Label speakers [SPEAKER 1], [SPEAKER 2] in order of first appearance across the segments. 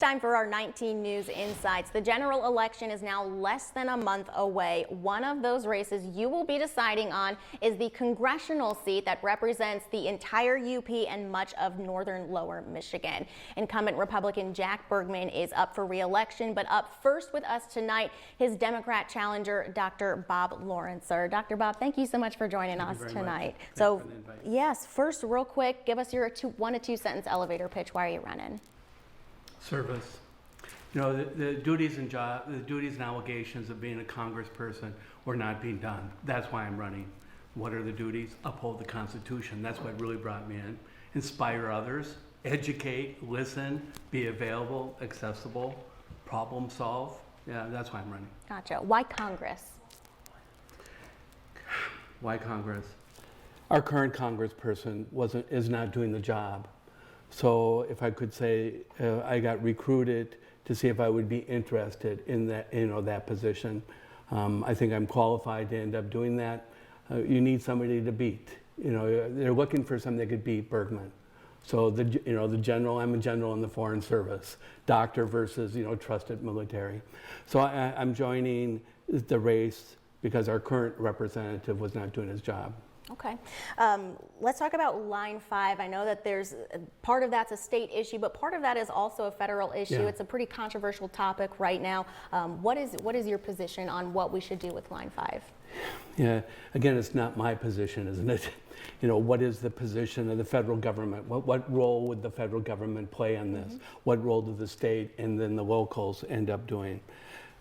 [SPEAKER 1] time for our 19 News Insights. The general election is now less than a month away. One of those races you will be deciding on is the congressional seat that represents the entire UP and much of northern lower Michigan. Incumbent Republican Jack Bergman is up for re-election, but up first with us tonight, his Democrat challenger, Dr. Bob Lorinser. Dr. Bob, thank you so much for joining us tonight. So, yes, first, real quick, give us your 1 to 2 sentence elevator pitch. Why are you running?
[SPEAKER 2] Service. You know, the duties and obligations of being a congressperson were not being done. That's why I'm running. What are the duties? Uphold the Constitution. That's what really brought me in. Inspire others, educate, listen, be available, accessible, problem solve. Yeah, that's why I'm running.
[SPEAKER 1] Gotcha. Why Congress?
[SPEAKER 2] Why Congress? Our current congressperson is not doing the job. So if I could say, I got recruited to see if I would be interested in that, that position. I think I'm qualified to end up doing that. You need somebody to beat. They're looking for somebody that could beat Bergman. So the general, I'm a general in the Foreign Service, doctor versus trusted military. So I'm joining the race because our current representative was not doing his job.
[SPEAKER 1] Okay. Let's talk about Line 5. I know that there's part of that's a state issue, but part of that is also a federal issue. Yeah. It's a pretty controversial topic right now. What is your position on what we should do with Line 5?
[SPEAKER 2] Yeah, again, it's not my position, isn't it? What is the position of the federal government? What role would the federal government play in this? Mm-hmm. What role do the state and then the locals end up doing?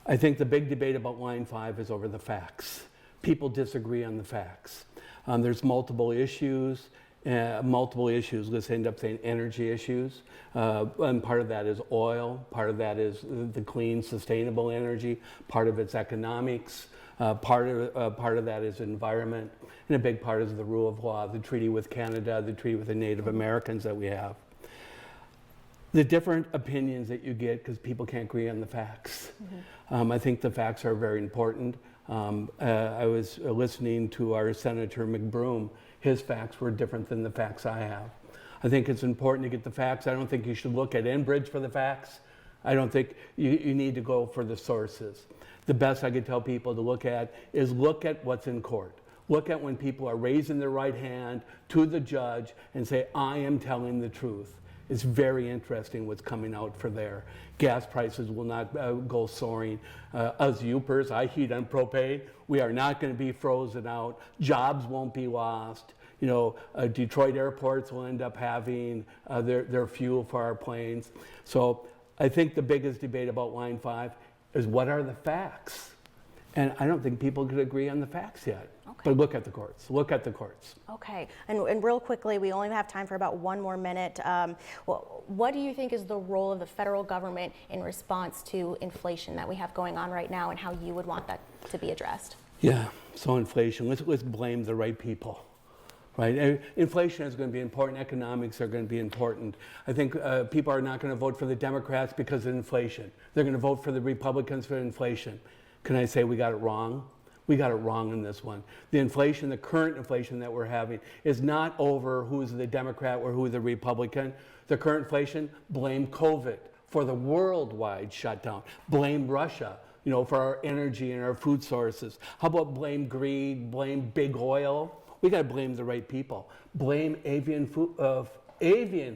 [SPEAKER 2] I think the big debate about Line 5 is over the facts. People disagree on the facts. There's multiple issues. Let's end up saying energy issues. And part of that is oil. Part of that is the clean, sustainable energy. Part of it's economics. Part of that is environment. And a big part is the rule of law, the treaty with Canada, the treaty with the Native Americans that we have. The different opinions that you get because people can't agree on the facts. Mm-hmm. I think the facts are very important. I was listening to our Senator McBroom. His facts were different than the facts I have. I think it's important to get the facts. I don't think you should look at Enbridge for the facts. I don't think you need to go for the sources. The best I could tell people to look at is look at what's in court. Look at when people are raising their right hand to the judge and say, I am telling the truth. It's very interesting what's coming out for there. Gas prices will not go soaring. Us Upers, I heat on propane. We are not going to be frozen out. Jobs won't be lost. Detroit airports will end up having their fuel for our planes. So I think the biggest debate about Line 5 is what are the facts? And I don't think people could agree on the facts yet. Okay. But look at the courts. Look at the courts.
[SPEAKER 1] Okay. And real quickly, we only have time for about 1 more minute. What do you think is the role of the federal government in response to inflation that we have going on right now, and how you would want that to be addressed?
[SPEAKER 2] Yeah. So inflation. Let's blame the right people. Right? Inflation is going to be important. Economics are going to be important. I think people are not going to vote for the Democrats because of inflation. They're going to vote for the Republicans for inflation. Can I say we got it wrong? We got it wrong in this one. The inflation, the current inflation that we're having is not over who's the Democrat or who's the Republican. The current inflation, blame COVID for the worldwide shutdown. Blame Russia, for our energy and our food sources. How about blame greed, blame big oil? We got to blame the right people. Blame avian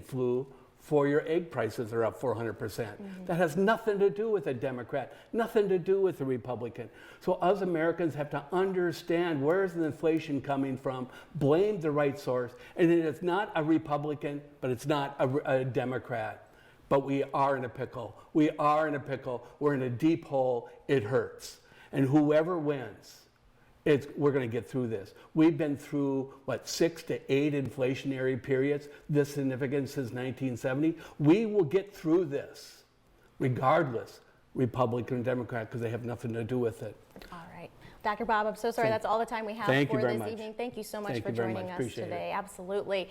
[SPEAKER 2] flu for your egg prices that are up 400%. Mm-hmm. That has nothing to do with a Democrat, nothing to do with a Republican. So us Americans have to understand where is the inflation coming from, blame the right source, and it's not a Republican, but it's not a Democrat. But we are in a pickle. We are in a pickle. We're in a deep hole. It hurts. And whoever wins, we're going to get through this. We've been through, 6 to 8 inflationary periods, this significant since 1970. We will get through this, regardless, Republican or Democrat, because they have nothing to do with it.
[SPEAKER 1] All right. Dr. Bob, I'm so sorry. That's all the time we have for this evening. Thank you so much for joining us today. Absolutely.